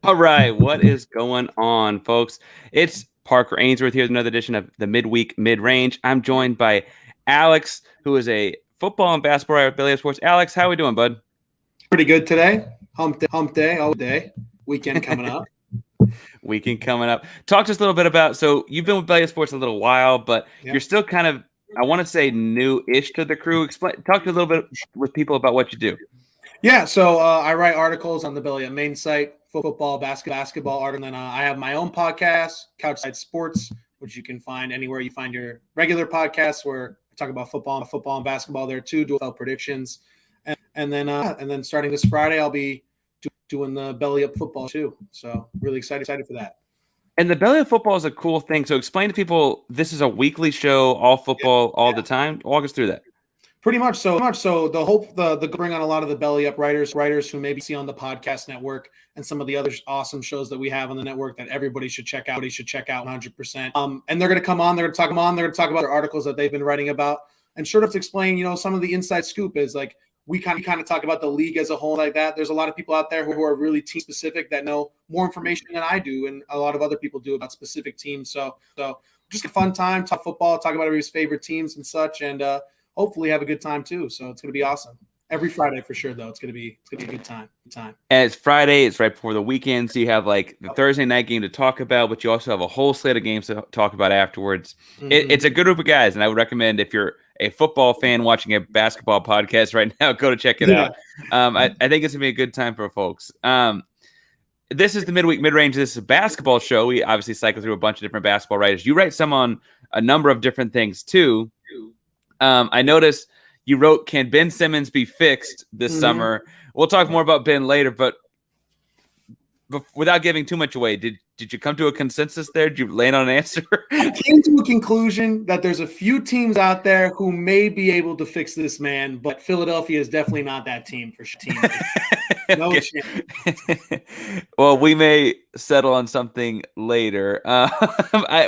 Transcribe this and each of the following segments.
All right, what is going on, folks? It's Parker Ainsworth here with another edition of the Midweek Mid-Range. I'm joined by Alex, who is a football and basketball writer at Billy Sports. Alex, how are we doing, bud? Pretty good today. Hump day, all day. Weekend coming up. Weekend coming up. Talk to us a little bit about, so you've been with Billy Sports a little while, but you're still kind of, I want to say, new-ish to the crew. Talk to a little bit with people about what you do. Yeah, so I write articles on the Billy main site, football, basketball article. And then I have my own podcast, Couchside Sports, which you can find anywhere you find your regular podcasts, where I talk about football and basketball there too, do predictions. And then starting this Friday, I'll be doing the Belly Up football too. So really excited for that. And the Belly Up football is a cool thing. So explain to people, this is a weekly show, all football, all the time. Walk us through that. Pretty much so. The hope, the bring on a lot of the Belly Up writers who maybe see on the podcast network and some of the other awesome shows that we have on the network that everybody should check out. 100%. And they're going to come on. They're going to talk about their articles that they've been writing about, and sort of to explain, some of the inside scoop is like we kind of talk about the league as a whole like that. There's a lot of people out there who are really team specific that know more information than I do, and a lot of other people do about specific teams. So just a fun time, talk football, talk about everybody's favorite teams and such, and hopefully have a good time too. So it's going to be awesome. Every Friday for sure, though. It's going to be a good time. And it's Friday. It's right before the weekend. So you have like the Thursday night game to talk about, but you also have a whole slate of games to talk about afterwards. Mm-hmm. It's a good group of guys. And I would recommend, if you're a football fan watching a basketball podcast right now, go to check it out. I think it's going to be a good time for folks. This is the Midweek Mid-Range. This is a basketball show. We obviously cycle through a bunch of different basketball writers. You write some on a number of different things too. I noticed you wrote, "Can Ben Simmons be fixed this summer?" We'll talk more about Ben later, but without giving too much away, did you come to a consensus there? Did you land on an answer? I came to a conclusion that there's a few teams out there who may be able to fix this man, but Philadelphia is definitely not that team for sure. No chance. Well, we may settle on something later.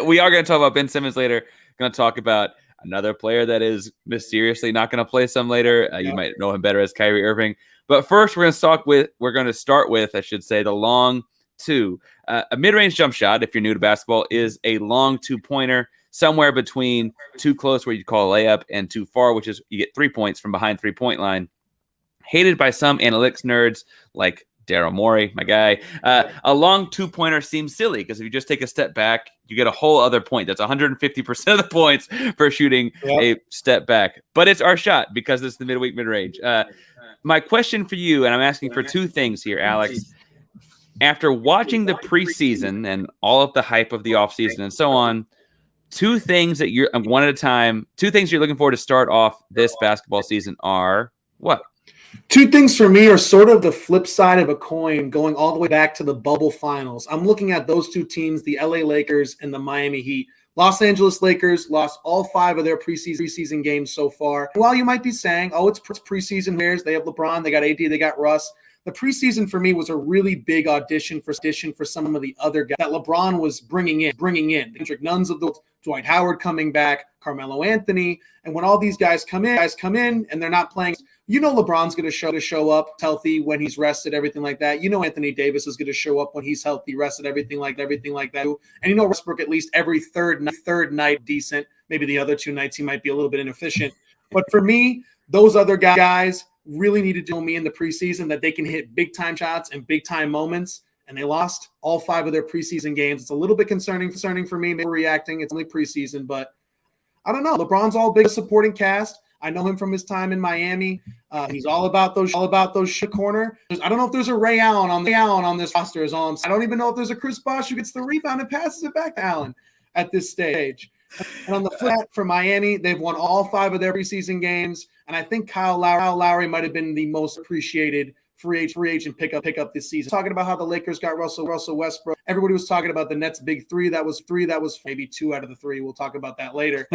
We are going to talk about Ben Simmons later. Going to talk about another player that is mysteriously not going to play some later. You might know him better as Kyrie Irving. But first, we're going to start with, I should say, the long two. A mid-range jump shot, if you're new to basketball, is a long two-pointer somewhere between too close, where you call a layup, and too far, which is you get 3 points from behind three-point line. Hated by some analytics nerds like Daryl Morey, my guy. A long two-pointer seems silly because if you just take a step back, you get a whole other point. That's 150% of the points for shooting a step back. But it's our shot because it's the midweek mid-range. My question for you, and I'm asking for two things here, Alex. After watching the preseason and all of the hype of the offseason and so on, two things that you're one at a time, two things you're looking for to start off this basketball season are what? Two things for me are sort of the flip side of a coin, going all the way back to the bubble finals. I'm looking at those two teams, the LA Lakers and the Miami Heat. Los Angeles Lakers lost all 5 of their preseason games so far. While you might be saying, oh, it's preseason players, they have LeBron, they got AD, they got Russ. The preseason for me was a really big audition for some of the other guys that LeBron was bringing in. Kendrick Nunn's of the Dwight Howard coming back, Carmelo Anthony. And when all these guys come in and they're not playing, LeBron's going to show up healthy when he's rested, everything like that. Anthony Davis is going to show up when he's healthy, rested, everything like that. And Westbrook at least every third night decent. Maybe the other 2 nights he might be a little bit inefficient. But for me, those other guys really needed to show me in the preseason that they can hit big-time shots and big-time moments, and they lost all 5 of their preseason games. It's a little bit concerning for me. Maybe reacting. It's only preseason, but I don't know. LeBron's all big supporting cast. I know him from his time in Miami. He's all about those shit corner. I don't know if there's a Ray Allen on this roster. Is all I'm saying. I don't even know if there's a Chris Bosh who gets the rebound and passes it back to Allen at this stage. And on the flip for Miami, they've won all 5 of their preseason games, and I think Kyle Lowry might have been the most appreciated free agent pickup this season. Talking about how the Lakers got Russell Westbrook. Everybody was talking about the Nets' big three. That was maybe 2 out of the 3. We'll talk about that later.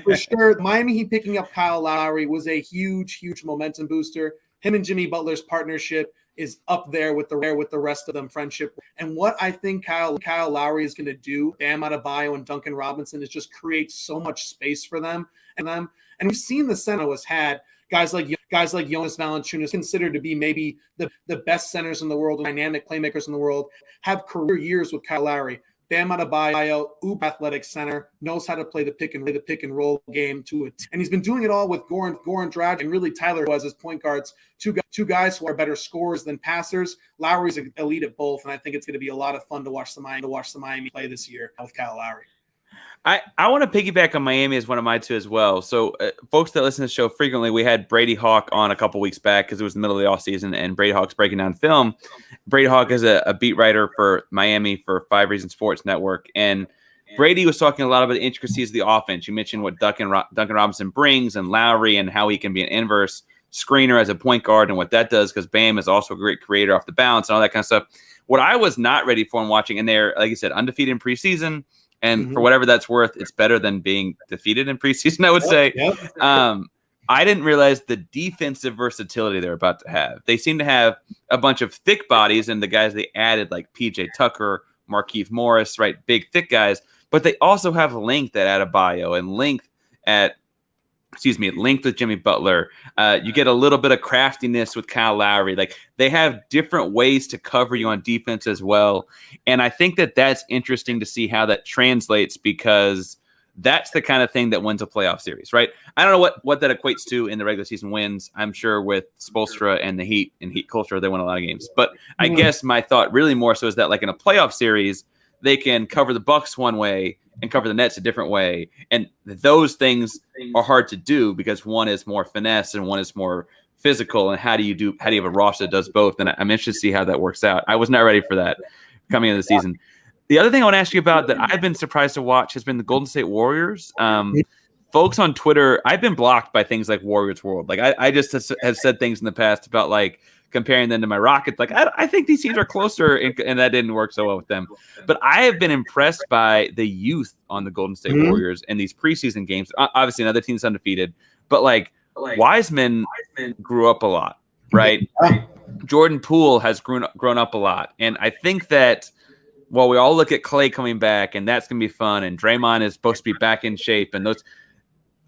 For sure, Miami Heat picking up Kyle Lowry was a huge momentum booster. Him and Jimmy Butler's partnership is up there with the rest of them friendship. And what I think Kyle Lowry is going to do, Bam Adebayo and Duncan Robinson, is just create so much space for them. And we've seen the St. Louis had. guys like Jonas Valanciunas, considered to be maybe the best centers in the world, dynamic playmakers in the world, have career years with Kyle Lowry. Bam Adebayo, uber athletic center, knows how to play the pick and roll game to it, and he's been doing it all with Goran Dragic and really Tyler as his point guards. Two guys who are better scorers than passers. Lowry's an elite at both, and I think it's going to be a lot of fun to watch the Miami play this year with Kyle Lowry. I want to piggyback on Miami as one of my two as well. So, folks that listen to the show frequently, we had Brady Hawk on a couple weeks back because it was the middle of the offseason, and Brady Hawk's breaking down film. Brady Hawk is a beat writer for Miami for 5 Reasons Sports Network, and Brady was talking a lot about the intricacies of the offense. You mentioned what Duncan Robinson brings and Lowry and how he can be an inverse screener as a point guard and what that does because Bam is also a great creator off the bounce and all that kind of stuff. What I was not ready for in watching, and they're, like you said, undefeated in preseason. And for whatever that's worth, it's better than being defeated in preseason, I would say. I didn't realize the defensive versatility they're about to have. They seem to have a bunch of thick bodies, and the guys they added, like P.J. Tucker, Markieff Morris, right, big, thick guys. But they also have length at Adebayo and length with Jimmy Butler. You get a little bit of craftiness with Kyle Lowry. Like, they have different ways to cover you on defense as well. And I think that that's interesting to see how that translates because that's the kind of thing that wins a playoff series, right? I don't know what that equates to in the regular season wins. I'm sure with Spoelstra and the Heat and Heat culture, they win a lot of games. But I guess my thought really more so is that, like, in a playoff series, they can cover the Bucks one way and cover the Nets a different way. And those things are hard to do because one is more finesse and one is more physical. And how do you have a roster that does both? And I'm interested to see how that works out. I was not ready for that coming into the season. The other thing I want to ask you about that I've been surprised to watch has been the Golden State Warriors. Folks on Twitter, I've been blocked by things like Warriors World. Like I just have said things in the past about like comparing them to my Rockets. Like I think these teams are closer, and that didn't work so well with them. But I have been impressed by the youth on the Golden State Warriors in these preseason games. Obviously, another team's undefeated, but like Wiseman grew up a lot, right? Jordan Poole has grown up a lot, and I think that while we all look at Clay coming back, and that's gonna be fun, and Draymond is supposed to be back in shape, and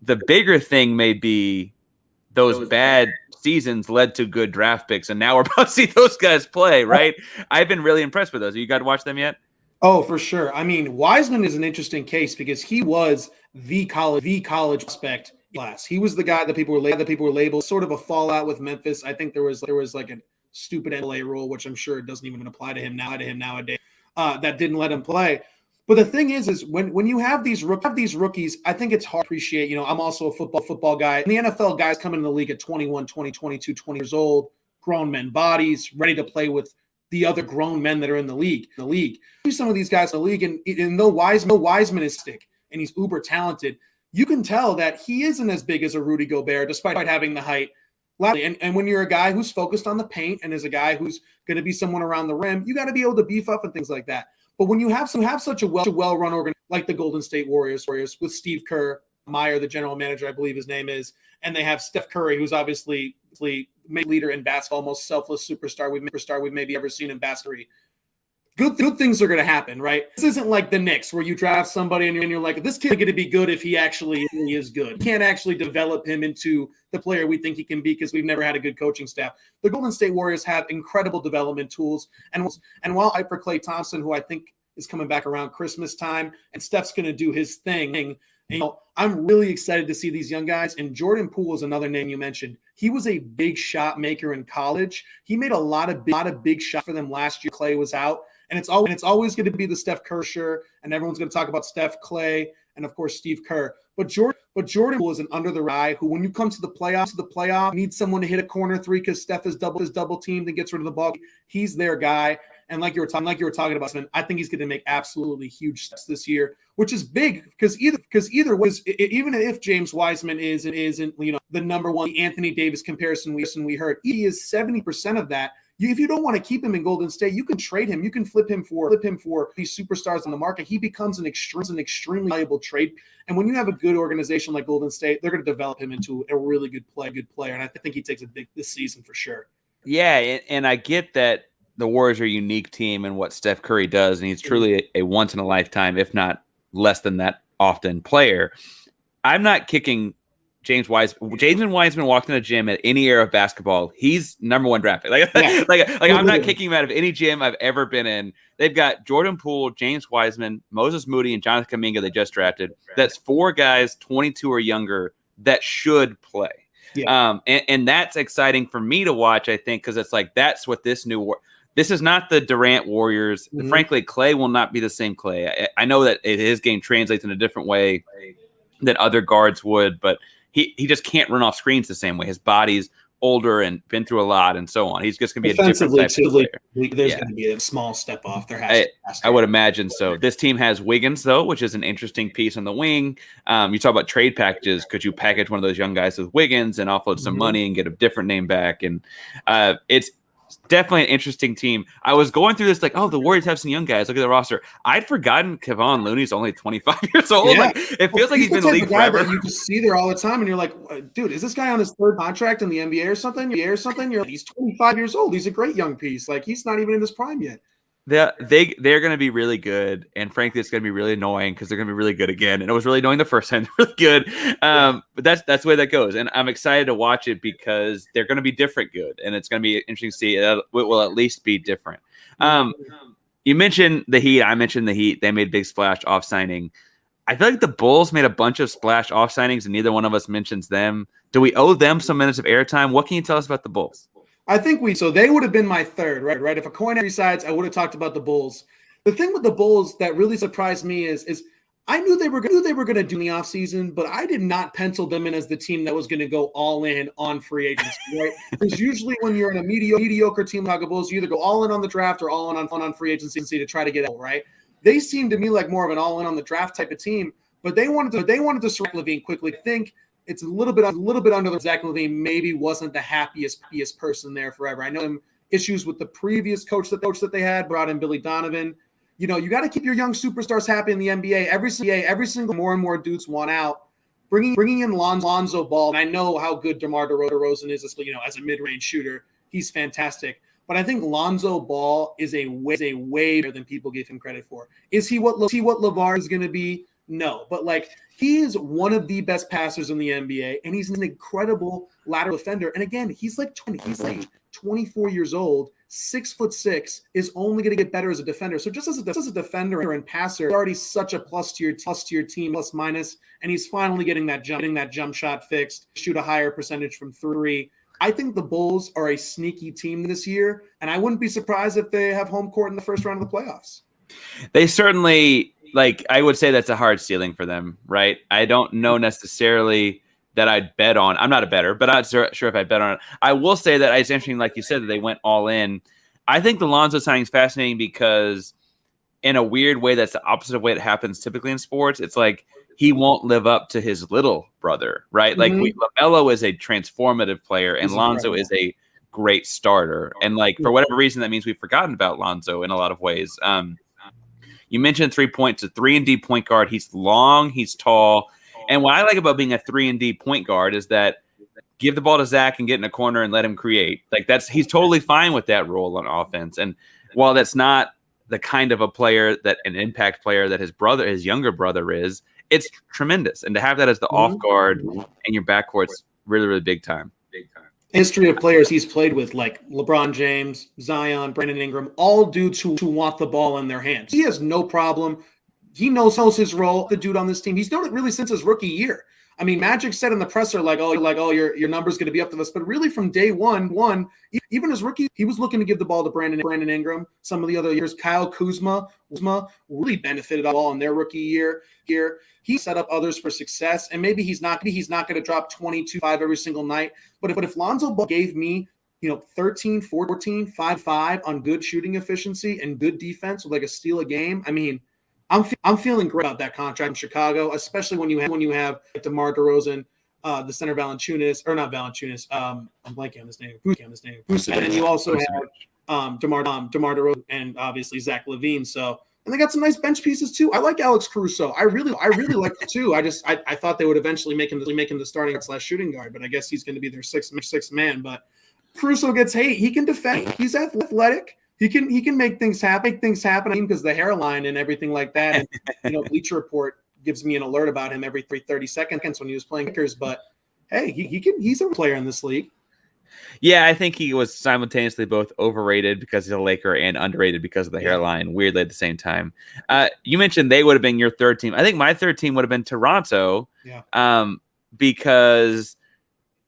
the bigger thing may be those bad seasons led to good draft picks, and now we're about to see those guys play, right? I've been really impressed with those. Have you guys watched them yet? Oh, for sure. I mean, Wiseman is an interesting case because he was the college prospect class. He was the guy that people were labeled sort of a fallout with Memphis. I think there was like a stupid NCAA rule, which I'm sure it doesn't even apply to him nowadays. That didn't let him play. But the thing is when you have these rookies, I think it's hard to appreciate. I'm also a football guy. And the NFL guys come into the league at 21, 20, 22, 20 years old, grown men bodies, ready to play with the other grown men that are in the league. Some of these guys in the league, and though Wiseman is sick and he's uber talented, you can tell that he isn't as big as a Rudy Gobert, despite having the height. And when you're a guy who's focused on the paint and is a guy who's going to be someone around the rim, you got to be able to beef up and things like that. But when you have such a well-run organization like the Golden State Warriors with Steve Kerr, Meyer, the general manager, I believe his name is, and they have Steph Curry, who's obviously leader in basketball, most selfless superstar we've maybe ever seen in basketball. Good things are going to happen, right? This isn't like the Knicks where you draft somebody and you're like, this kid's going to be good if he actually is good. We can't actually develop him into the player we think he can be because we've never had a good coaching staff. The Golden State Warriors have incredible development tools. And while for Klay Thompson, who I think is coming back around Christmas time, and Steph's going to do his thing, and, I'm really excited to see these young guys. And Jordan Poole is another name you mentioned. He was a big shot maker in college. He made a lot of big shots for them last year. Klay was out. And it's always going to be the Steph Kerr, and everyone's going to talk about Steph, Klay, and of course Steve Kerr. But Jordan Poole is an under the eye who, when you come to the playoff, needs someone to hit a corner three because Steph is double teamed and gets rid of the ball. He's their guy. And like you were talking about, I think he's going to make absolutely huge steps this year, which is big because either way, even if James Wiseman isn't the number one Anthony Davis comparison we heard, he is 70% of that. If you don't want to keep him in Golden State, you can trade him. You can flip him for these superstars on the market. He becomes an extremely valuable trade. And when you have a good organization like Golden State, they're going to develop him into a really good player. And I think he takes a big this season for sure. Yeah, and I get that the Warriors are a unique team and what Steph Curry does, and he's truly a once in a lifetime, if not less than that often, player. I'm not kicking James Wiseman walked in a gym at any era of basketball, he's number one draft pick. Like I'm not kicking him out of any gym I've ever been in. They've got Jordan Poole, James Wiseman, Moses Moody, and Jonathan Kuminga they just drafted. That's 4 guys 22 or younger that should play. Yeah. And that's exciting for me to watch, I think, because it's like that's what this is not the Durant Warriors. Mm-hmm. Frankly, Clay will not be the same Clay. I know that his game translates in a different way than other guards would, but he just can't run off screens the same way. His body's older and been through a lot and so on. He's just going to be a different type of player. There's going to be a small step off. I would imagine so. This team has Wiggins, though, which is an interesting piece on the wing. You talk about trade packages. Could you package one of those young guys with Wiggins and offload some money and get a different name back? And it's definitely an interesting team. I was going through this like, oh, the Warriors have some young guys. Look at the roster. I'd forgotten Kevon Looney's only 25 years old. Yeah. Like, it feels like he's been in the league forever. You just see there all the time, and you're like, dude, is this guy on his 3rd contract in the NBA or something? You're like, he's 25 years old. He's a great young piece. Like, he's not even in his prime yet. They're going to be really good, and frankly, it's going to be really annoying because they're going to be really good again. And it was really annoying the first time; they're really good. But that's the way that goes, and I'm excited to watch it because they're going to be different good, and it's going to be interesting to see. It will at least be different. You mentioned the Heat. I mentioned the Heat. They made a big splash off signing. I feel like the Bulls made a bunch of splash off signings, and neither one of us mentions them. Do we owe them some minutes of airtime? What can you tell us about the Bulls? I think so they would have been my 3rd, right? If a coin had 3 sides, I would have talked about the Bulls. The thing with the Bulls that really surprised me is I knew they were going to do in the offseason, but I did not pencil them in as the team that was going to go all in on free agency, right? Because usually when you're in a mediocre team like the Bulls, you either go all in on the draft or all in on free agency to try to get out, right? They seemed to me like more of an all in on the draft type of team, but they wanted to Zach LaVine quickly. I think it's a little bit under the Zach LaVine maybe wasn't the happiest person there forever. I know some issues with the previous coach that they had, brought in Billy Donovan. You know, you got to keep your young superstars happy in the NBA. Every single more and more dudes want out. Bringing in Lonzo Ball, and I know how good DeMar DeRozan is, as a mid-range shooter. He's fantastic. But I think Lonzo Ball is a way better than people give him credit for. Is he what LeVar is going to be? No, but he is one of the best passers in the NBA, and he's an incredible lateral defender. And again, he's like 24 years old, 6'6", is only going to get better as a defender. So just as a defender and passer, he's already such a plus to your team, plus minus, and he's finally getting that jump shot fixed, shoot a higher percentage from 3. I think the Bulls are a sneaky team this year, and I wouldn't be surprised if they have home court in the first round of the playoffs. They certainly. I would say that's a hard ceiling for them, right? I don't know necessarily that I'd bet on. I'm not a bettor, but I'm not sure if I'd bet on it. I will say that it's interesting, like you said, that they went all in. I think the Lonzo signing is fascinating because in a weird way, that's the opposite of the way it happens typically in sports. It's like he won't live up to his little brother, right? Mm-hmm. Like LaMelo is a transformative player and Lonzo is a great starter. And for whatever reason, that means we've forgotten about Lonzo in a lot of ways. You mentioned 3 points, a 3-and-D point guard. He's long, he's tall. And what I like about being a 3-and-D point guard is that give the ball to Zach and get in a corner and let him create. He's totally fine with that role on offense. And while that's not the kind of a player that an impact player that his younger brother is, it's tremendous. And to have that as the off guard in your backcourt's really, really big time. History of players he's played with, like LeBron James, Zion, Brandon Ingram, all dudes who want the ball in their hands. He has no problem. He knows his role, the dude on this team. He's known it really since his rookie year. I mean, Magic said in the presser, your number's going to be up to this. But really from day one, even as rookie, he was looking to give the ball to Brandon Ingram. Some of the other years, Kyle Kuzma really benefited all in their rookie year. Here, he set up others for success, and maybe he's not going to drop 22-5 every single night. But if Lonzo Ball gave me 13, 14, 5 on good shooting efficiency and good defense with a steal a game, I mean, I'm feeling great about that contract in Chicago, especially when you have DeMar DeRozan, the center Valanciunas, or not Valanciunas. I'm blanking on his name. And you also have DeMar DeRozan and obviously Zach LaVine. So, and they got some nice bench pieces too. I like Alex Caruso. I really like him too. I thought they would eventually make him the starting / shooting guard, but I guess he's going to be their sixth man. But Caruso gets hate. He can defend. He's athletic. He can make things happen because the hairline and everything like that. And Bleacher Report gives me an alert about him every 30 seconds when he was playing Lakers. But hey, he's a player in this league. Yeah, I think he was simultaneously both overrated because he's a Laker and underrated because of the hairline, weirdly at the same time. You mentioned they would have been your third team. I think my third team would have been Toronto, because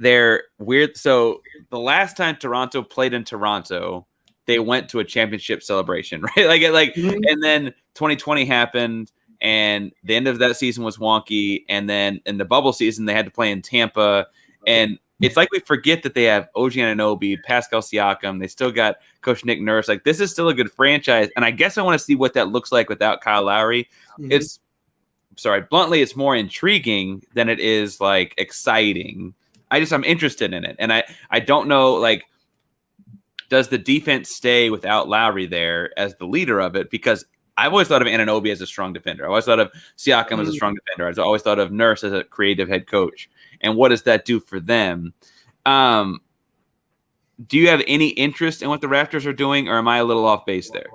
they're weird. So the last time Toronto played in Toronto, they went to a championship celebration, right? And then 2020 happened, and the end of that season was wonky. And then in the bubble season, they had to play in Tampa, and it's like we forget that they have OG Anunoby, Pascal Siakam. They still got Coach Nick Nurse. Like, this is still a good franchise, and I guess I want to see what that looks like without Kyle Lowry. Bluntly, it's more intriguing than it is like exciting. I'm interested in it, and I don't know, like, does the defense stay without Lowry there as the leader of it? Because I've always thought of Anunoby as a strong defender. I always thought of Siakam as a strong defender. I've always thought of Nurse as a creative head coach. And what does that do for them? Do you have any interest in what the Raptors are doing, or am I a little off base there?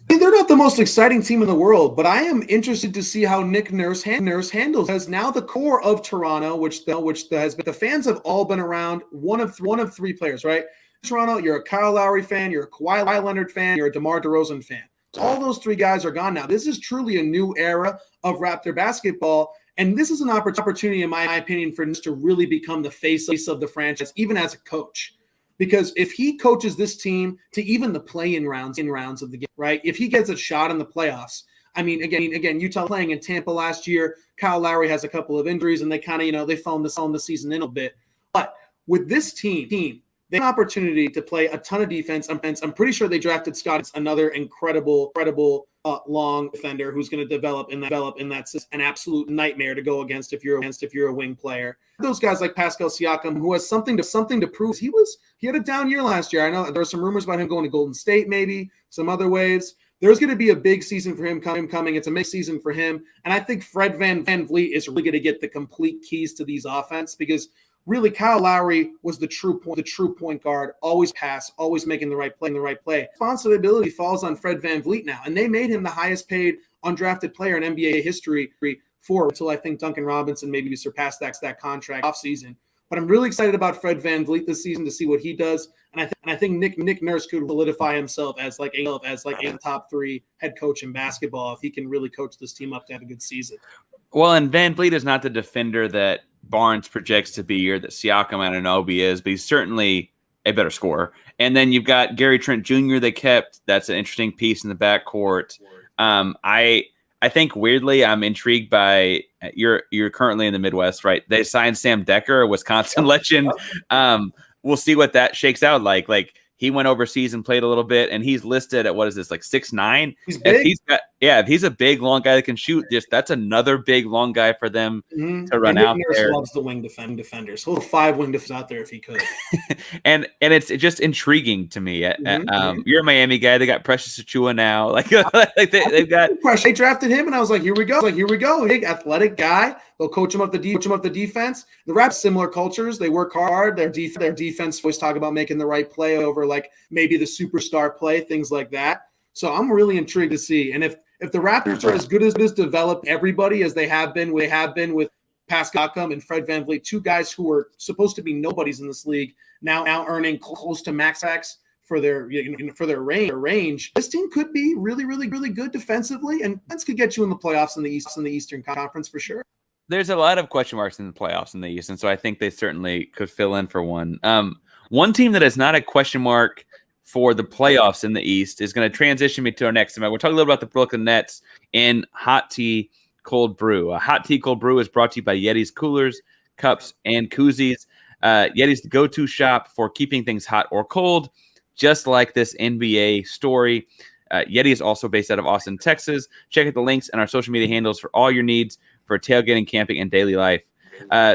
They're not the most exciting team in the world, but I am interested to see how Nick Nurse handles, because now the core of Toronto, which has been, the fans have all been around one of three players, right? Toronto, you're a Kyle Lowry fan, you're a Kawhi Leonard fan, you're a DeMar DeRozan fan. All those three guys are gone now. This is truly a new era of Raptor basketball. And this is an opportunity, in my opinion, for Nurse to really become the face of the franchise, even as a coach. Because if he coaches this team to even the play-in rounds of the game, right? If he gets a shot in the playoffs, I mean, again, Utah playing in Tampa last year, Kyle Lowry has a couple of injuries, and they kind of, they phoned the season in a bit. But with this team, they have an opportunity to play a ton of defense. I'm pretty sure they drafted Scott, another incredible long defender who's going to develop in that an absolute nightmare to go against if you're a wing player. Those guys like Pascal Siakam, who has something to prove. He had a down year last year. I know there were some rumors about him going to Golden State, maybe some other waves. There's going to be a big season for him coming. It's a mixed season for him, and I think Fred VanVleet is really going to get the complete keys to these offense, because really, Kyle Lowry was the true point guard, always pass, always making the right play. Responsibility falls on Fred VanVleet now, and they made him the highest paid undrafted player in NBA history until I think Duncan Robinson maybe surpassed that contract offseason. But I'm really excited about Fred VanVleet this season to see what he does, and I think Nick Nurse could solidify himself as like a top 3 head coach in basketball if he can really coach this team up to have a good season. Well, and VanVleet is not the defender that Barnes projects to be, or that Siakam and Anunoby is, but he's certainly a better scorer. And then you've got Gary Trent Jr. they kept. That's an interesting piece in the backcourt. I think weirdly, I'm intrigued by you're currently in the Midwest, right? They signed Sam Decker, a Wisconsin legend. We'll see what that shakes out like. Like, he went overseas and played a little bit, and he's listed at, what is this, like 6'9"? He's big. If he's a big, long guy that can shoot, that's another big, long guy for them to run out there. Loves the wing defenders. He'll have 5 wing defenders out there if he could. and it's just intriguing to me. You're a Miami guy. They got Precious Achiuwa now. They've got. They drafted him, and I was like, here we go. Big athletic guy. They'll coach him up the defense. The Raps, similar cultures. They work hard. Their defense always talk about making the right play over, like, maybe the superstar play, things like that. So I'm really intrigued to see. And if the Raptors are as good as develop everybody as they have been with Pascal Siakam and Fred VanVleet, 2 guys who were supposed to be nobodies in this league, now earning close to max for their range, this team could be really, really, really good defensively, and this could get you in the playoffs in the Eastern Conference for sure. There's a lot of question marks in the playoffs in the East, and so I think they certainly could fill in for one. One team that is not a question mark for the playoffs in the East is going to transition me to our next team. We're talking a little about the Brooklyn Nets in Hot Tea Cold Brew. A Hot Tea Cold Brew is brought to you by Yeti's Coolers, Cups, and Koozies. Yeti's the go-to shop for keeping things hot or cold, just like this NBA story. Yeti is also based out of Austin, Texas. Check out the links and our social media handles for all your needs for tailgating, camping, and daily life.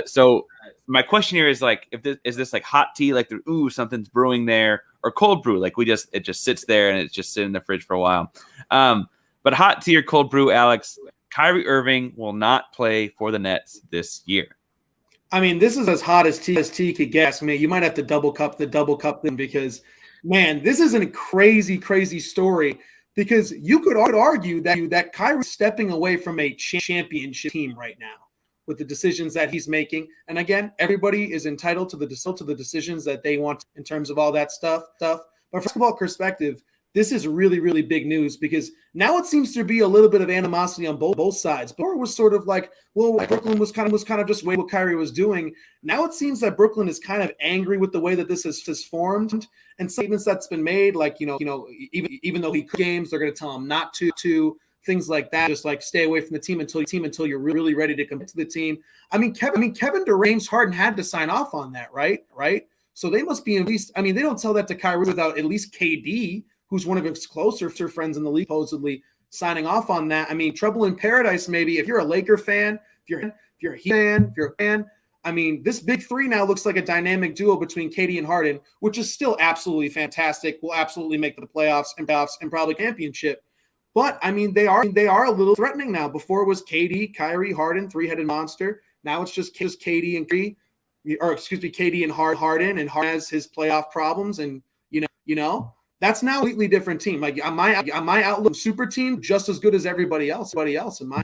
So my question here is, like, is this like hot tea, like something's brewing there, or cold brew, like it just sits there and it's just sitting in the fridge for a while? But hot tea or cold brew, Alex, Kyrie Irving will not play for the Nets this year. I mean, this is as hot as tea could get. I mean, you might have to double cup them, because, man, this is a crazy, crazy story. Because you could argue that Kyrie's stepping away from a championship team right now with the decisions that he's making. And again, everybody is entitled to the decisions that they want in terms of all that stuff. But from a basketball perspective, this is really, really big news because now it seems to be a little bit of animosity on both sides. Before it was sort of like, well, Brooklyn was kind of just what Kyrie was doing. Now it seems that Brooklyn is kind of angry with the way that this has formed, and statements that's been made, like even though he could games, they're going to tell him not to things like that. Just like stay away from the team until you're really ready to commit to the team. I mean, Kevin Durant, James Harden had to sign off on that, right? So they must be at least. I mean, they don't tell that to Kyrie without at least KD, who's one of his closer friends in the league, supposedly signing off on that. I mean, trouble in paradise, maybe. If you're a Laker fan, if you're a Heat fan, if you're a fan, I mean, this big three now looks like a dynamic duo between KD and Harden, which is still absolutely fantastic. Will absolutely make the playoffs and probably championship. But I mean, they are a little threatening now. Before it was KD, Kyrie, Harden, three-headed monster. Now it's just KD and KD and Harden, and Harden has his playoff problems, and you know. That's now a completely different team. Like on my outlook, super team just as good as everybody else. In my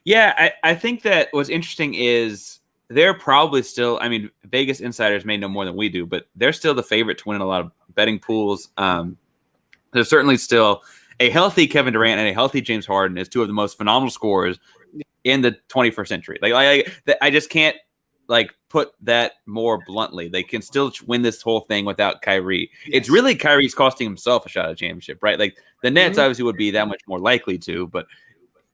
Yeah, I think that what's interesting is they're probably still. I mean, Vegas insiders may know more than we do, but they're still the favorite to win in a lot of betting pools. There's certainly still a healthy Kevin Durant and a healthy James Harden as two of the most phenomenal scorers in the 21st century. I just can't put that more bluntly. They can still win this whole thing without Kyrie. Yes. It's really Kyrie's costing himself a shot at championship, right? Like the Nets obviously would be that much more likely to, but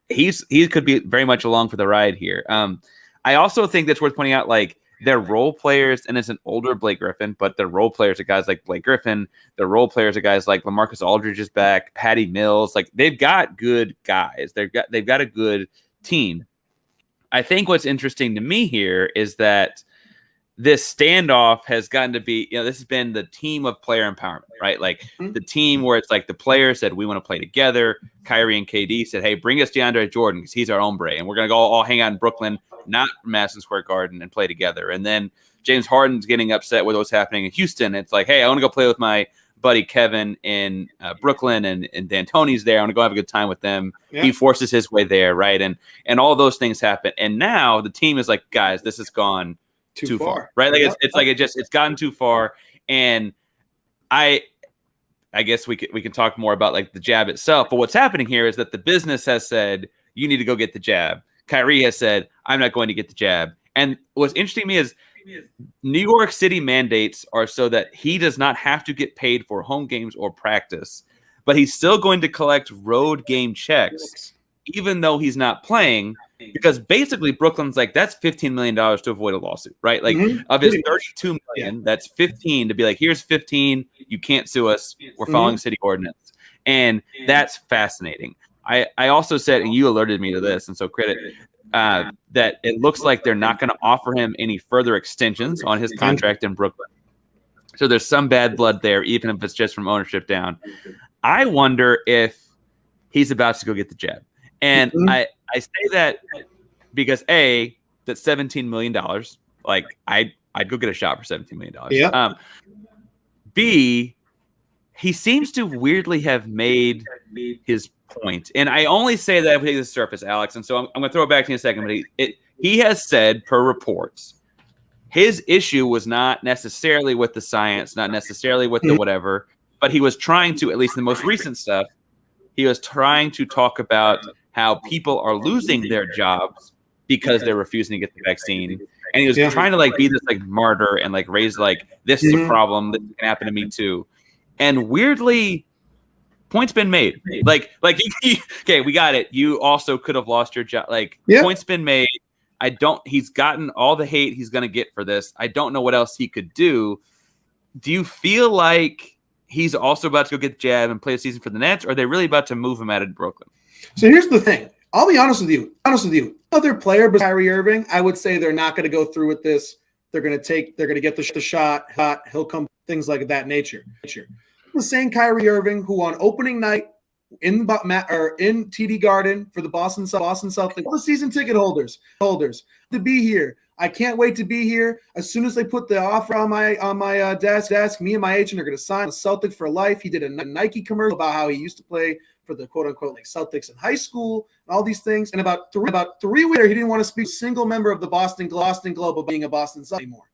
he could be very much along for the ride here. I also think that's worth pointing out, like their role players, and it's an older Blake Griffin, but their role players are guys like Blake Griffin. Their role players are guys like LaMarcus Aldridge is back, Patty Mills. Like they've got good guys. They've got a good team. I think what's interesting to me here is that this standoff has gotten to be, this has been the team of player empowerment, right? Like the team where it's like the players said, we want to play together. Kyrie and KD said, hey, bring us DeAndre Jordan because he's our hombre. And we're going to go all hang out in Brooklyn, not Madison Square Garden, and play together. And then James Harden's getting upset with what's happening in Houston. It's like, hey, I want to go play with my buddy Kevin in Brooklyn, and D'Antoni's there. I want to go have a good time with them. Yeah. He forces his way there, right? And all those things happen. And now the team is like, guys, this has gone too far, right? Like it's gotten too far. And I guess we can talk more about like the jab itself. But what's happening here is that the business has said you need to go get the jab. Kyrie has said I'm not going to get the jab. And what's interesting to me is New York City mandates are so that he does not have to get paid for home games or practice, but he's still going to collect road game checks, even though he's not playing, because basically Brooklyn's like, that's $15 million to avoid a lawsuit, right? Like of his $32 million, that's 15 to be like, here's 15. You can't sue us. We're following city ordinance. And that's fascinating. I also said, and you alerted me to this, and so credit, that it looks like they're not going to offer him any further extensions on his contract in Brooklyn. So there's some bad blood there, even if it's just from ownership down. I wonder if he's about to go get the jab. And I say that because A, that's $17 million. Like I'd go get a shot for $17 million. Yeah. B, he seems to weirdly have made his point. And I only say that if we take the surface, Alex. And so I'm going to throw it back to you in a second. But he has said, per reports, his issue was not necessarily with the science, not necessarily with the whatever, but he was trying to, at least in the most recent stuff, he was trying to talk about how people are losing their jobs because they're refusing to get the vaccine. And he was trying to like be this like martyr and like raise like, this is a problem, this can happen to me too. And weirdly, point's been made. Like okay, we got it. You also could have lost your job. Like point's been made. He's gotten all the hate he's going to get for this. I don't know what else he could do. Do you feel like he's also about to go get the jab and play a season for the Nets, or are they really about to move him out of Brooklyn? So here's the thing. I'll be honest with you. Other player but Kyrie Irving, I would say they're not going to go through with this. They're going to get the shot. He'll come, things like that nature. The same Kyrie Irving who on opening night in TD Garden for the Boston Celtics, all the season ticket holders to be here. I can't wait to be here. As soon as they put the offer on my desk, me and my agent are going to sign a Celtic for life. He did a Nike commercial about how he used to play for the quote unquote like Celtics in high school, and all these things. And about three weeks later, he didn't want to speak to a single member of the Boston Globe of being a Boston Celtics anymore.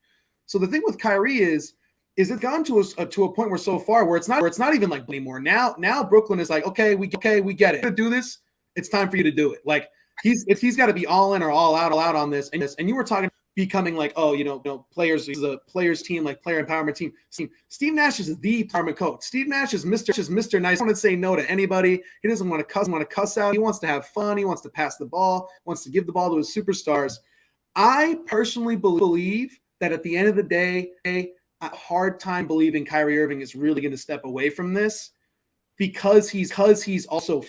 So the thing with Kyrie is it's gone to a point where so far where it's not even like anymore. Now Brooklyn is like, okay, we get it. To do this, it's time for you to do it. Like he's got to be all in or all out on this. And you were talking becoming like, oh, players, this is a players team, like player empowerment team. Steve Nash is the empowerment coach. Steve Nash is Mr. Nice. He doesn't want to say no to anybody. He doesn't want to cuss out. He wants to have fun. He wants to pass the ball, wants to give the ball to his superstars. I personally believe that at the end of the day, a hard time believing Kyrie Irving is really going to step away from this because he's also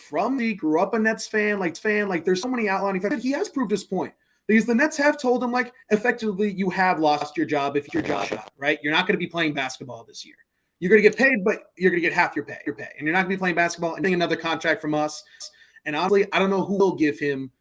grew up a Nets fan. Like there's so many outlining factors. He has proved his point. Because the Nets have told him, like, effectively, you have lost your job if your job shot, right? You're not going to be playing basketball this year. You're going to get paid, but you're going to get half your pay. And you're not going to be playing basketball and getting another contract from us. And honestly, I don't know who will give him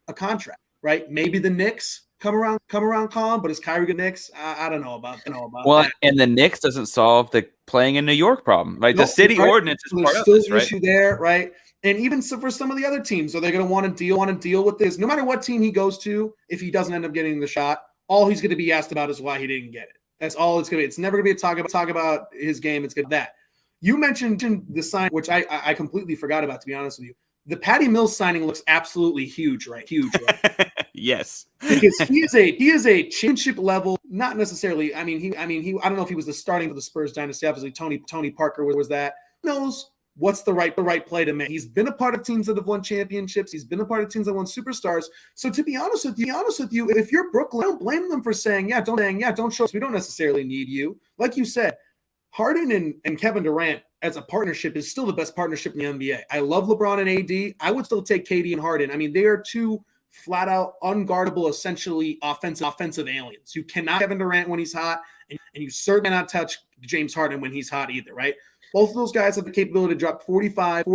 a contract, right? Maybe the Knicks come around calm, but is Kyrie the Knicks? I don't know about that. And the Knicks doesn't solve the playing in New York problem. Like the city ordinance is part of this, right? There's still an issue there, right? And even for some of the other teams, are they going to want to deal with this? No matter what team he goes to, if he doesn't end up getting the shot, all he's going to be asked about is why he didn't get it. That's all it's going to be. It's never going to be a talk about his game. It's going to be that. You mentioned the sign, which I completely forgot about, to be honest with you. The Patty Mills signing looks absolutely huge, right? Yes, because he is a championship level, not necessarily. I don't know if he was the starting for the Spurs dynasty. Obviously, Tony Parker was that. Who knows what's the right play to make? He's been a part of teams that have won championships. He's been a part of teams that won superstars. So to be honest with you, if you're Brooklyn, I don't blame them for saying, don't show us. We don't necessarily need you. Like you said, Harden and Kevin Durant as a partnership is still the best partnership in the NBA. I love LeBron and AD. I would still take KD and Harden. I mean, they are two flat out unguardable, essentially offensive aliens. You cannot Kevin Durant when he's hot, and you certainly cannot touch James Harden when he's hot either, right? Both of those guys have the capability to drop 45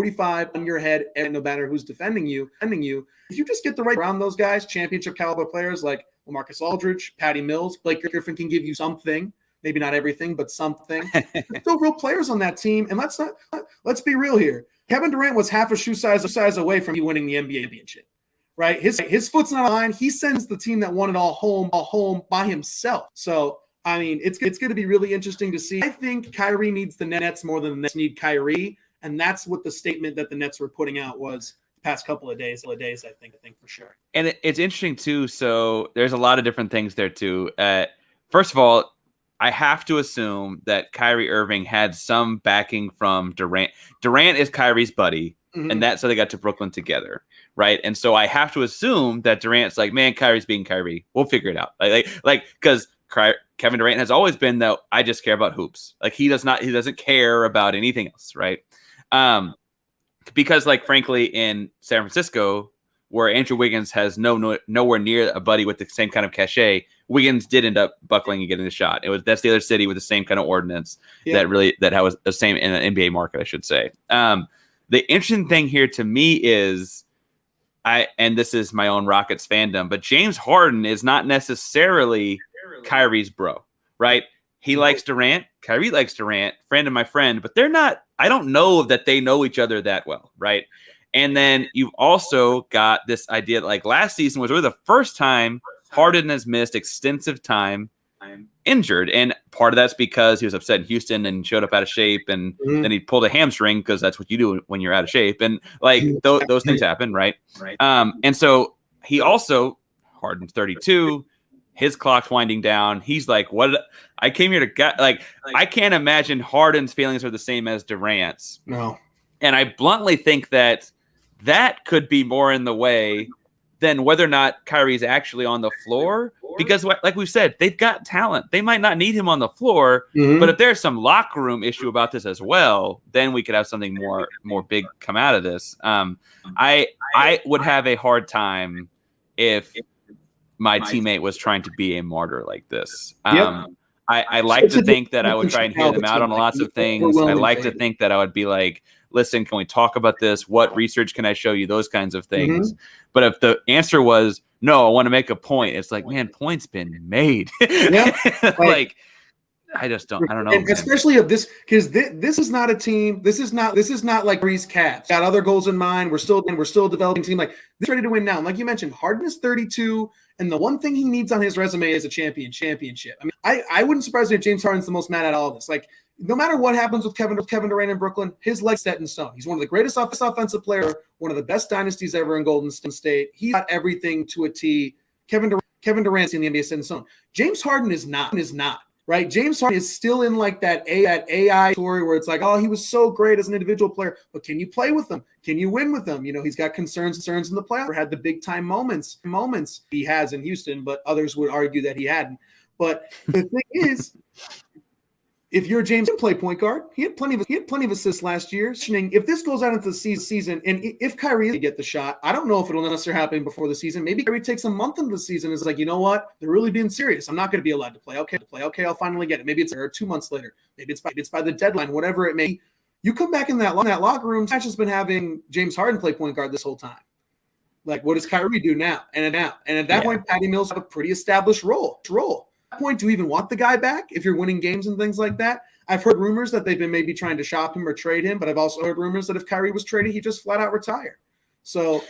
on your head, and no matter who's defending you. If you just get the right around those guys, championship caliber players like LaMarcus Aldridge, Patty Mills, Blake Griffin can give you something. Maybe not everything, but something. There's still real players on that team, and let's be real here. Kevin Durant was half a shoe size away from winning the NBA championship, right? His foot's not on the line. He sends the team that won it all home by himself. So I mean, it's going to be really interesting to see. I think Kyrie needs the Nets more than the Nets need Kyrie, and that's what the statement that the Nets were putting out was the past couple of days. I think for sure. And it's interesting too. So there's a lot of different things there too. First of all, I have to assume that Kyrie Irving had some backing from Durant. Durant is Kyrie's buddy, and that's how they got to Brooklyn together, right? And so I have to assume that Durant's like, man, Kyrie's being Kyrie. We'll figure it out, like because Kevin Durant has always been that I just care about hoops. Like he doesn't care about anything else, right? Because like frankly in San Francisco, where Andrew Wiggins has nowhere near a buddy with the same kind of cachet, Wiggins did end up buckling and getting a shot. That's the other city with the same kind of ordinance that was the same in an NBA market, I should say. The interesting thing here to me is and this is my own Rockets fandom, but James Harden is not necessarily Kyrie's bro, right? He likes Durant. Kyrie likes Durant, friend of my friend, but they're not, I don't know that they know each other that well, right? And then you've also got this idea that like last season was really the first time Harden has missed extensive time injured. And part of that's because he was upset in Houston and showed up out of shape. And then he pulled a hamstring because that's what you do when you're out of shape. And like those things happen, right? And so he also, Harden's 32, his clock's winding down. He's like, what? I came here to get, like, I can't imagine Harden's feelings are the same as Durant's. No. And I bluntly think that could be more in the way than whether or not Kyrie's actually on the floor. Because like we've said, they've got talent. They might not need him on the floor, but if there's some locker room issue about this as well, then we could have something more big come out of this. I would have a hard time if my teammate was trying to be a martyr like this. I like to think that I would try and hear them out on lots of things. I like to think that I would be like, listen, can we talk about this? What research can I show you? Those kinds of things. But if the answer was, no, I want to make a point, it's like, man, point's been made. I don't know, and man. especially of this, because this is not a team. This is not like Breeze Cavs. Got other goals in mind. We're still developing a team. Like, this ready to win now. And like you mentioned, Harden is 32, and the one thing he needs on his resume is a championship. I mean, I wouldn't surprise me if James Harden's the most mad at all of this. Like, no matter what happens with Kevin Durant in Brooklyn, his leg's set in stone. He's one of the greatest offensive players, one of the best dynasties ever in Golden State. He got everything to a T. Kevin Durant's in the NBA set in stone. James Harden is not. Right, James Harden is still in like that AI story where it's like, oh, he was so great as an individual player, but can you play with him? Can you win with him? You know, he's got concerns in the playoffs. Had the big time moments he has in Houston, but others would argue that he hadn't. But the thing is, if you're James, you can play point guard. He had plenty of assists last year. If this goes out into the season, and if Kyrie get the shot, I don't know if it'll necessarily happen before the season. Maybe Kyrie takes a month into the season and is like, you know what? They're really being serious. I'm not going to be allowed to play. Okay, I'll finally get it. Maybe it's 2 months later. Maybe it's by the deadline, whatever it may be. You come back in that locker room. Satch has been having James Harden play point guard this whole time. Like, what does Kyrie do now? And at that point, Patty Mills have a pretty established role. At that point, do you even want the guy back if you're winning games and things like that? I've heard rumors that they've been maybe trying to shop him or trade him, but I've also heard rumors that if Kyrie was traded, he just flat out retire. So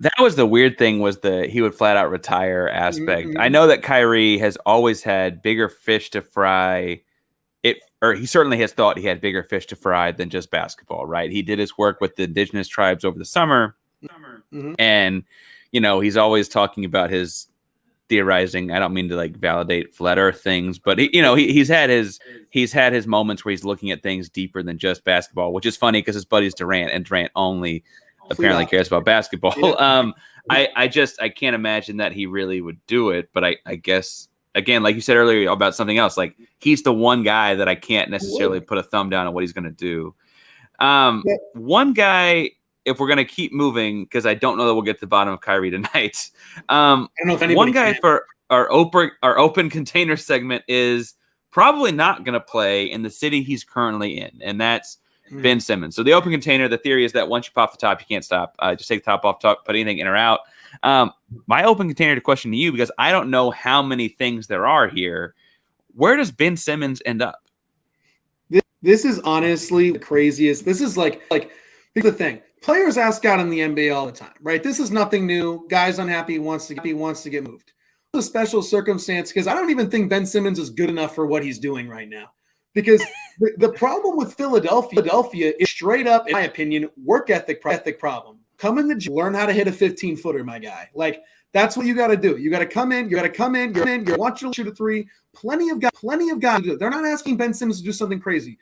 that was the weird thing, was he would flat out retire aspect. I know that Kyrie has always had bigger fish to fry. Or he certainly has thought he had bigger fish to fry than just basketball, right? He did his work with the indigenous tribes over the summer. And, you know, he's always talking about his theorizing. I don't mean to like validate flat earth things, but he's had his moments where he's looking at things deeper than just basketball, which is funny because his buddy's Durant, and Durant only apparently cares about basketball. Yeah. I can't imagine that he really would do it, but I guess, again, like you said earlier about something else, like he's the one guy that I can't necessarily put a thumb down on what he's going to do. One guy, if we're going to keep moving, because I don't know that we'll get to the bottom of Kyrie tonight. I don't know if one guy for our open container segment is probably not going to play in the city he's currently in, and that's Ben Simmons. So the open container, the theory is that once you pop the top, you can't stop. Just take the top off, put anything in or out. My open container question to you, because I don't know how many things there are here. Where does Ben Simmons end up? This is honestly the craziest. This is like here's the thing. Players ask out in the NBA all the time, right? This is nothing new. Guy's unhappy, wants to get moved. It's a special circumstance because I don't even think Ben Simmons is good enough for what he's doing right now. Because the problem with Philadelphia is straight up, in my opinion, work ethic problem. Come in the gym, learn how to hit a 15-footer, my guy. Like, that's what you got to do. You got to come in. You want you to shoot a three. Plenty of guys do it. They're not asking Ben Simmons to do something crazy.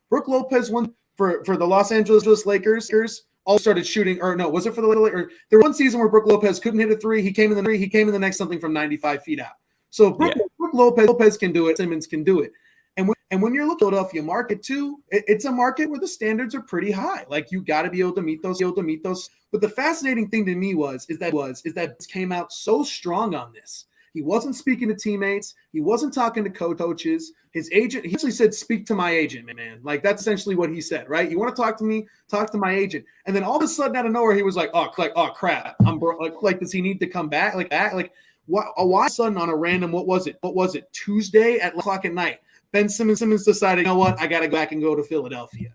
Brook Lopez won for the Los Angeles Lakers. All started shooting, or no, was it for the Lakers? There was one season where Brook Lopez couldn't hit a three. He came in the next something from 95 feet out. So Brook Lopez can do it. Simmons can do it. And when you're looking at Philadelphia market too, it's a market where the standards are pretty high. Like, you got to be able to meet those. But the fascinating thing to me is that came out so strong on this. He wasn't speaking to teammates. He wasn't talking to coaches. His agent, he actually said, "Speak to my agent, man." Like, that's essentially what he said, right? You want to talk to me? Talk to my agent. And then all of a sudden, out of nowhere, he was like, "Oh crap! I'm like, does he need to come back? Like, why? All of a sudden, on a random, what was it? Tuesday at 11:00 at night. Ben Simmons decided, you know what? I got to go back and go to Philadelphia,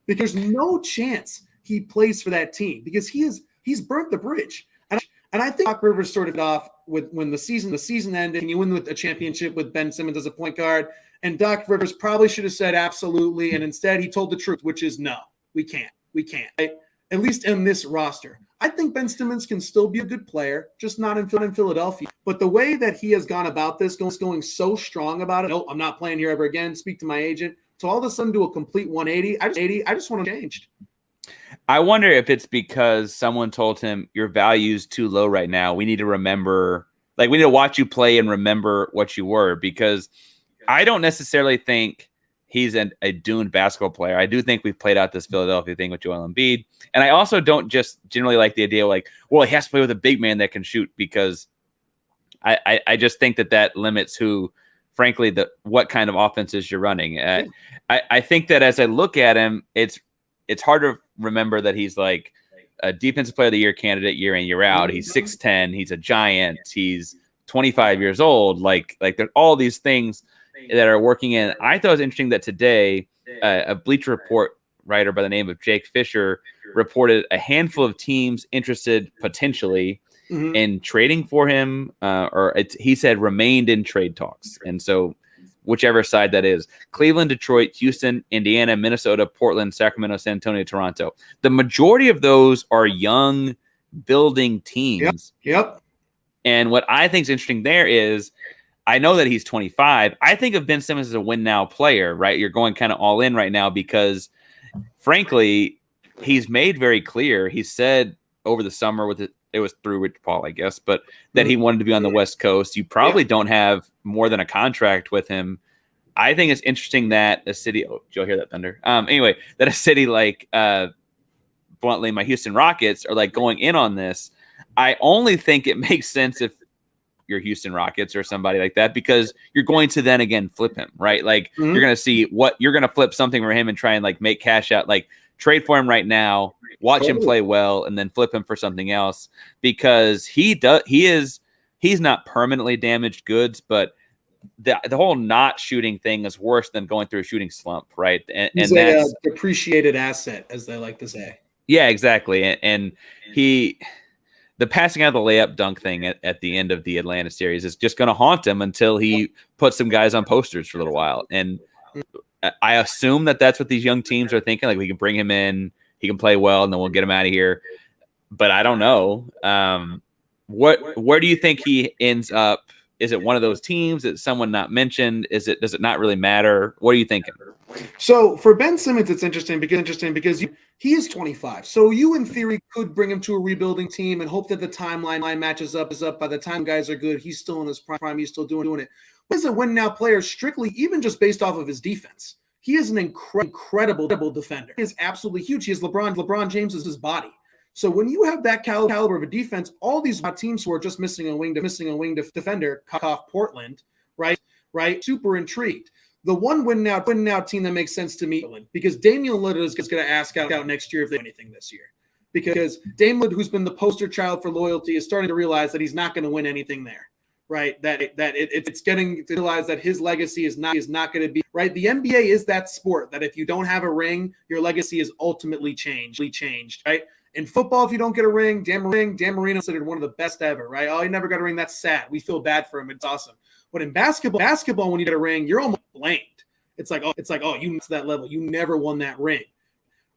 because there's no chance he plays for that team because he's burnt the bridge. And I think Doc Rivers sort of off with when the season ended, and you win with a championship with Ben Simmons as a point guard. And Doc Rivers probably should have said absolutely, and instead he told the truth, which is no, we can't. Right? At least in this roster. I think Ben Simmons can still be a good player, just not in Philadelphia. But the way that he has gone about this, going so strong about it, no, I'm not playing here ever again, speak to my agent, to all of a sudden do a complete 180, I just want to change. I wonder if it's because someone told him your value's too low right now. We need to remember, like, we need to watch you play and remember what you were, because I don't necessarily think he's a doomed basketball player. I do think we've played out this Philadelphia thing with Joel Embiid. And I also don't just generally like the idea of like, well, he has to play with a big man that can shoot, because I just think that limits who, frankly, what kind of offenses you're running. I think that as I look at him, it's hard to remember that he's like a defensive player of the year candidate year in, year out. He's 6'10", he's a giant, he's 25 years old. Like there's all these things. that are working in. I thought it was interesting that today a Bleacher Report writer by the name of Jake Fisher reported a handful of teams interested potentially in trading for him, he said remained in trade talks. And so whichever side that is, Cleveland, Detroit, Houston, Indiana, Minnesota, Portland, Sacramento, San Antonio, Toronto. The majority of those are young building teams. Yep. And what I think is interesting there is, I know that he's 25. I think of Ben Simmons as a win now player, right? You're going kind of all in right now because, frankly, he's made very clear. He said over the summer it was through Rich Paul, I guess, but that he wanted to be on the West Coast. You probably don't have more than a contract with him. I think it's interesting that a city. Oh, did you hear that thunder? Anyway, that a city like bluntly, my Houston Rockets are like going in on this. I only think it makes sense if you're Houston Rockets or somebody like that, because you're going to then again flip him, right? Like you're going to see what you're going to flip something for him and try and like make cash out, like trade for him right now, watch him play well, and then flip him for something else, because he's not permanently damaged goods, but the whole not shooting thing is worse than going through a shooting slump, right? And that's a depreciated asset, as they like to say. Yeah, exactly. And the passing out of the layup dunk thing at the end of the Atlanta series is just going to haunt him until he puts some guys on posters for a little while. And I assume that that's what these young teams are thinking. Like, we can bring him in, he can play well, and then we'll get him out of here. But I don't know. Where do you think he ends up? Is it one of those teams? Is it someone not mentioned? Does it not really matter? What are you thinking? So for Ben Simmons, it's interesting because he is 25. So you, in theory, could bring him to a rebuilding team and hope that the timeline matches up. By the time guys are good, he's still in his prime. He's still doing it. But he's a win-now player strictly, even just based off of his defense. He is an incredible defender. He is absolutely huge. He is LeBron James is his body. So when you have that caliber of a defense, all these teams who are just missing a wing defender, off Portland, right? Super intrigued. The one win now team that makes sense to me, because Damian Lillard is going to ask out next year if they do anything this year. Because Damian Lillard, who's been the poster child for loyalty, is starting to realize that he's not going to win anything there. Right, it's getting to realize that his legacy is not going to be right. The NBA is that sport that if you don't have a ring, your legacy is ultimately changed. Right. In football, if you don't get a ring, Dan Marino considered one of the best ever, right? Oh, he never got a ring. That's sad. We feel bad for him. It's awesome. But in basketball, when you get a ring, you're almost blamed. It's like, oh, you missed that level. You never won that ring,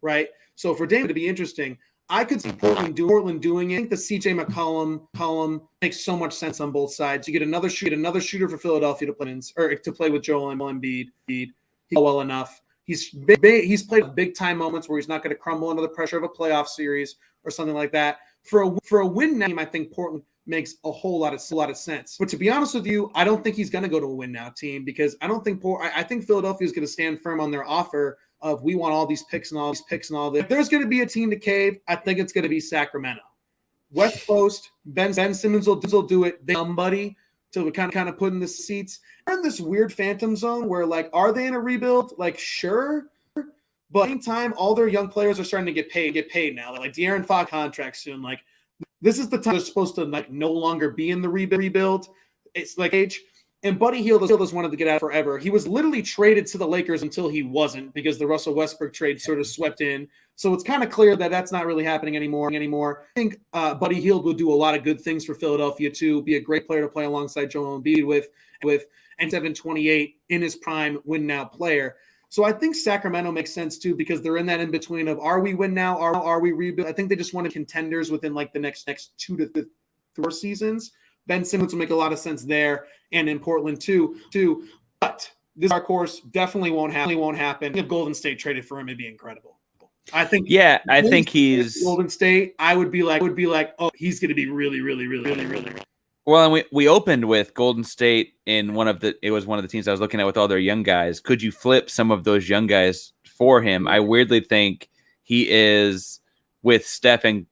right? So for David to be interesting, I could see Portland doing it. I think the CJ McCollum makes so much sense on both sides. You get another shooter for Philadelphia to play with Joel Embiid. He well enough. He's played big time moments where he's not going to crumble under the pressure of a playoff series or something like that. For a win now, I think Portland makes a whole lot of sense. But to be honest with you, I don't think he's going to go to a win now team, because I don't think I think Philadelphia is going to stand firm on their offer of we want all these picks and all this. If there's going to be a team to cave, I think it's going to be Sacramento. West Coast, Ben Simmons will do it. Somebody to kind of put in the seats. They're in this weird phantom zone where, like, are they in a rebuild? Like, sure. But at the same time, all their young players are starting to get paid now. Like De'Aaron Fox contract soon. Like, this is the time they're supposed to like no longer be in the rebuild. It's like age. And Buddy Hield has wanted to get out forever. He was literally traded to the Lakers until he wasn't, because the Russell Westbrook trade sort of swept in. So it's kind of clear that that's not really happening anymore. I think Buddy Hield would do a lot of good things for Philadelphia too. Be a great player to play alongside Joel Embiid with and 728 in his prime win now player. So I think Sacramento makes sense too, because they're in that in between of, are we win now? Are we rebuild? I think they just wanted contenders within like the next 2 to 4 seasons. Ben Simmons will make a lot of sense there, and in Portland too. But this dark horse definitely won't happen. If Golden State traded for him, it'd be incredible. I think. Yeah, I think he's Golden State. I would be like, oh, he's going to be really. Well, and we opened with Golden State in one of the teams I was looking at with all their young guys. Could you flip some of those young guys for him? I weirdly think he is, with Steph and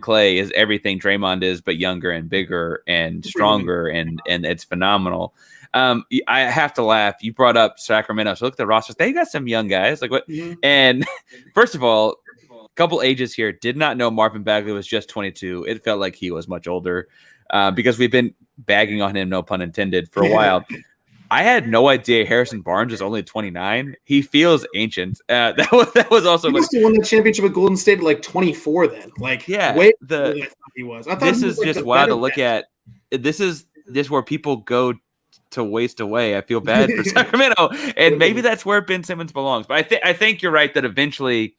Clay, is everything Draymond is, but younger and bigger and stronger, and it's phenomenal. I have to laugh. You brought up Sacramento. So look at the roster. They got some young guys. Like what? Mm-hmm. And first of all, a couple ages here. Did not know Marvin Bagley was just 22. It felt like he was much older, because we've been bagging on him, no pun intended, for a while. I had no idea Harrison Barnes was only 29. He feels ancient. That was also. He must have won the championship at Golden State at like 24. Then, like, yeah, way older than I thought he was. I thought this he is was, like, just the wild to better look bet. at. This is just where people go to waste away. I feel bad for Sacramento, and maybe that's where Ben Simmons belongs. But I think you're right that eventually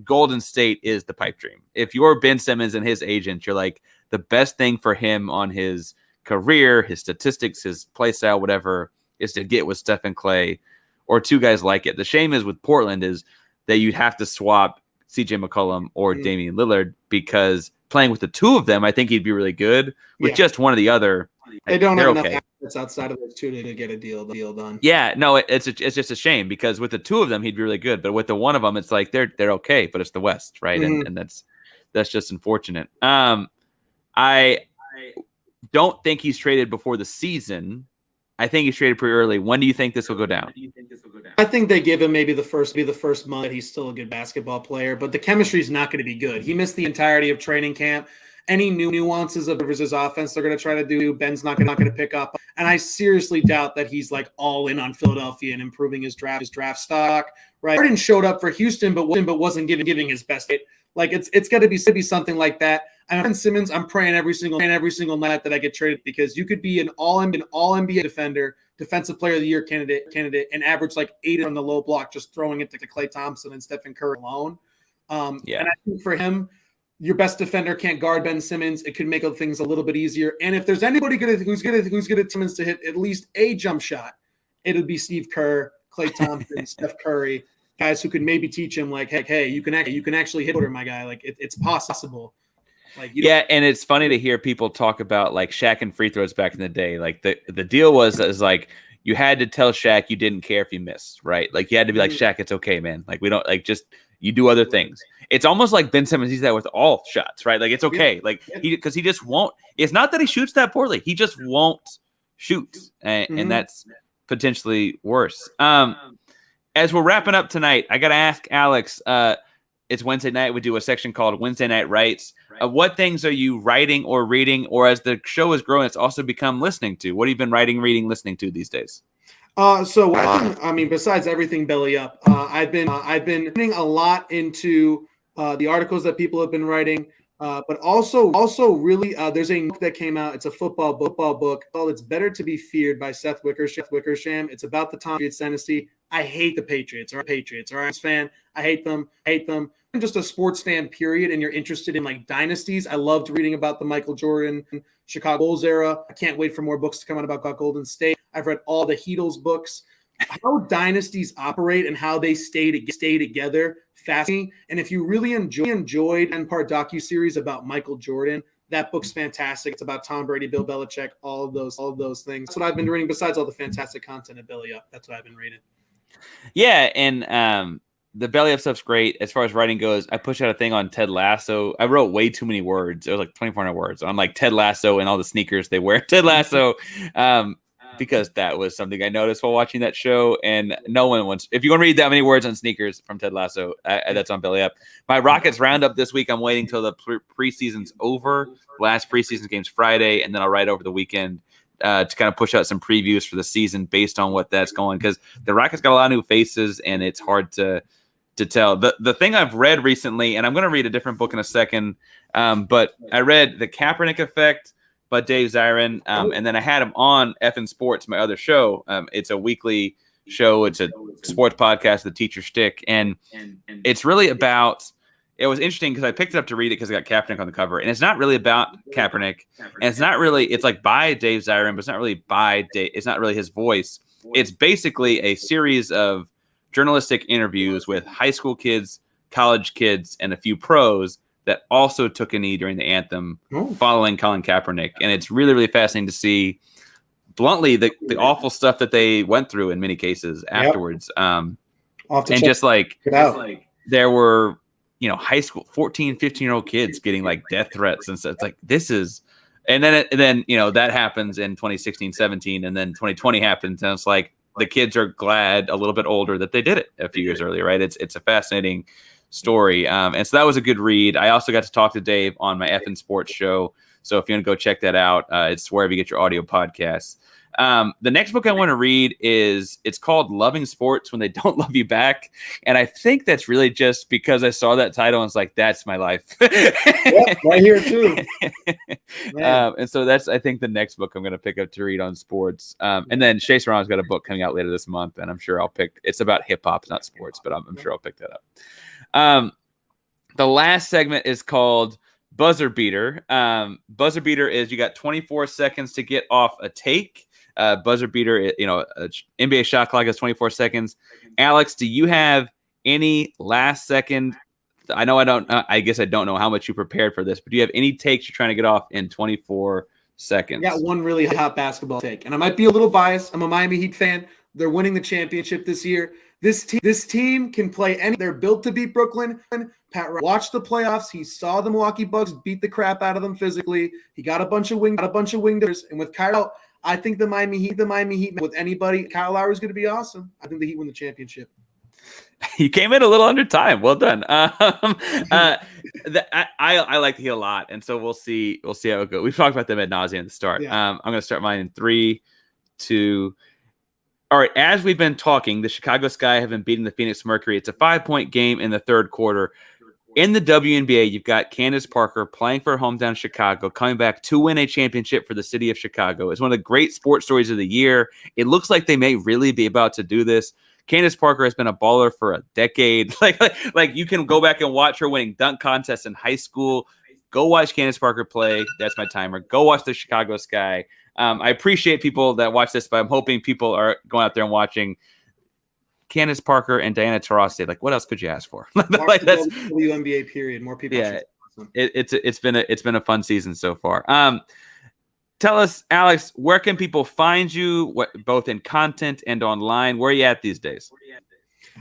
Golden State is the pipe dream. If you're Ben Simmons and his agent, you're like, the best thing for him on his career, his statistics, his play style, whatever, is to get with Stephen Clay or two guys like it. The shame is with Portland is that you'd have to swap CJ McCollum or Damian Lillard, because playing with the two of them, I think he'd be really good. With just one or the other, they don't have enough okay. assets outside of those two to get a deal done. Yeah, no, it's just a shame, because with the two of them, he'd be really good. But with the one of them, it's like they're okay, but it's the West, right? And that's just unfortunate. I don't think he's traded before the season. I think he's traded pretty early. When do you think this will go down? I think they give him maybe the first month that he's still a good basketball player, but the chemistry is not going to be good. He missed the entirety of training camp. Any new nuances of his offense they're going to try to do, Ben's not going to pick up. And I seriously doubt that he's like all in on Philadelphia and improving his draft stock. Right? Harden showed up for Houston, but wasn't giving his best. Like it's got to be something like that. And Ben Simmons, I'm praying every single night that I get traded, because you could be an all NBA defender, defensive player of the year candidate, and average like 8 on the low block, just throwing it to Klay Thompson and Stephen Curry alone. And I think for him, your best defender can't guard Ben Simmons. It could make things a little bit easier. And if there's anybody who's good at Simmons to hit at least a jump shot, it would be Steve Kerr, Klay Thompson, Steph Curry, guys who could maybe teach him like, hey, you can actually hit order, my guy. Like it's possible. Like, and it's funny to hear people talk about like Shaq and free throws back in the day. Like the deal was like you had to tell Shaq you didn't care if you missed, right? Like you had to be like, Shaq, it's okay, man. Like we don't like just you do other things. It's almost like Ben Simmons, he's that with all shots, right? Like it's okay. Like because he just won't. It's not that he shoots that poorly. He just won't shoot, and that's potentially worse. As we're wrapping up tonight, I got to ask Alex. It's Wednesday night. We do a section called Wednesday Night Writes. What things are you writing or reading, or as the show has grown, it's also become listening to? What have you been writing, reading, listening to these days? Besides everything belly up, I've been reading a lot into the articles that people have been writing, but also really there's a book that came out. It's a football book called "It's Better to Be Feared" by Seth Wickersham. It's about the Tom Patriots dynasty. I hate the Patriots. Or Patriots. All right, fan. I hate them. I'm just a sports fan, period. And you're interested in like dynasties. I loved reading about the Michael Jordan, Chicago Bulls era. I can't wait for more books to come out about Golden State. I've read all the Heatles books. How dynasties operate and how they stay together. Fascinating. And if you really enjoyed 10-part docuseries about Michael Jordan, that book's fantastic. It's about Tom Brady, Bill Belichick, all of those things. That's what I've been reading. Besides all the fantastic content at Belly Up, that's what I've been reading. Yeah, and the Belly Up stuff's great. As far as writing goes, I pushed out a thing on Ted Lasso. I wrote way too many words. It was like 2,400 words on like Ted Lasso and all the sneakers they wear. Ted Lasso, because that was something I noticed while watching that show. And no one wants. If you want to read that many words on sneakers from Ted Lasso, that's on Belly Up. My Rockets roundup this week. I'm waiting till the preseason's over. Last preseason game's Friday, and then I'll write over the weekend. To kind of push out some previews for the season based on what that's going, because the Rockets got a lot of new faces and it's hard to tell. The thing I've read recently, and I'm going to read a different book in a second, but I read The Kaepernick Effect by Dave Zirin, and then I had him on Effin' Sports, my other show. It's a weekly show. It's a sports podcast, The Teacher Shtick, and it's really about. It was interesting because I picked it up to read it because it got Kaepernick on the cover. And it's not really about Kaepernick. And it's not really – it's like by Dave Zirin, but it's not really by Dave – it's not really his voice. It's basically a series of journalistic interviews with high school kids, college kids, and a few pros that also took a knee during the anthem following Colin Kaepernick. And it's really, really fascinating to see, bluntly, the awful stuff that they went through in many cases afterwards. And just like there were – high school 14, 15-year-old kids getting like death threats and stuff. It's like, this is, and then that happens in 2016, 17, and then 2020 happens. And it's like, the kids are glad a little bit older that they did it a few years earlier. Right. It's a fascinating story. And so that was a good read. I also got to talk to Dave on my Effin' Sports show. So if you want to go check that out, it's wherever you get your audio podcasts. The next book I want to read it's called Loving Sports When They Don't Love You Back. And I think that's really just because I saw that title and it's like, that's my life. Yep, right here too. And so that's, I think, the next book I'm going to pick up to read on sports. And then Shea Serrano's got a book coming out later this month, and I'm sure it's about hip hop, not sports, but I'm sure I'll pick that up. The last segment is called Buzzer Beater. Buzzer Beater is you got 24 seconds to get off a take. Buzzer Beater, NBA shot clock is 24 seconds. Alex, do you have any last second? I guess I don't know how much you prepared for this, but do you have any takes you're trying to get off in 24 seconds? I got one really hot basketball take, and I might be a little biased. I'm a Miami Heat fan. They're winning the championship this year. This team can play they're built to beat Brooklyn. Pat watched the playoffs. He saw the Milwaukee Bucks beat the crap out of them physically. He got a bunch of wingers, and with Kyrie, I think the Miami Heat with anybody, Kyle Lowry is going to be awesome. I think the Heat win the championship. You came in a little under time. Well done. I like the Heat a lot, and so we'll see how it goes. We've talked about them ad nauseum at the start. Yeah. I'm going to start mine in 3, 2. All right, as we've been talking, the Chicago Sky have been beating the Phoenix Mercury. It's a 5-point game in the third quarter. In the WNBA, you've got Candace Parker playing for her hometown Chicago, coming back to win a championship for the city of Chicago. It's one of the great sports stories of the year. It looks like they may really be about to do this. Candace Parker has been a baller for a decade. Like you can go back and watch her winning dunk contests in high school. Go watch Candace Parker play. That's my timer. Go watch the Chicago Sky. I appreciate people that watch this, but I'm hoping people are going out there and watching Candace Parker and Diana Taurasi. Like, what else could you ask for? Like that's WNBA period. More people. Yeah, it's been a fun season so far. Tell us, Alex, where can people find you? Both in content and online? Where are you at these days?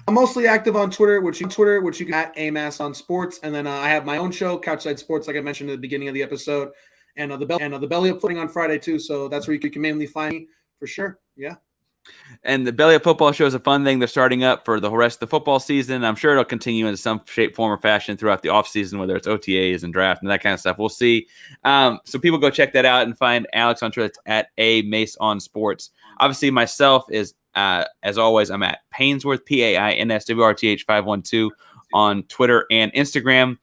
I'm mostly active on Twitter, which you can at AMAS on sports, and then I have my own show, Couchside Sports, like I mentioned at the beginning of the episode, and the Belly Up Footing on Friday too. So that's where you can mainly find me for sure. Yeah. And the Belly Up Football Show is a fun thing. They're starting up for the rest of the football season. I'm sure it'll continue in some shape, form, or fashion throughout the offseason, whether it's OTAs and draft and that kind of stuff. We'll see. So people go check that out and find Alex on Twitter. It's at @AMaceOnSports. Obviously, myself is, as always, I'm at Ainsworth, PAINSWRTH 512 on Twitter and Instagram.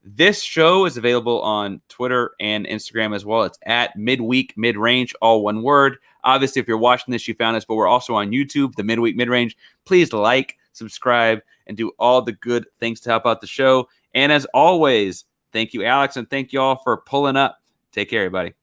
This show is available on Twitter and Instagram as well. It's at Midweek Midrange, all one word. Obviously, if you're watching this, you found us, but we're also on YouTube, the Midweek Midrange. Please like, subscribe, and do all the good things to help out the show. And as always, thank you, Alex, and thank you all for pulling up. Take care, everybody.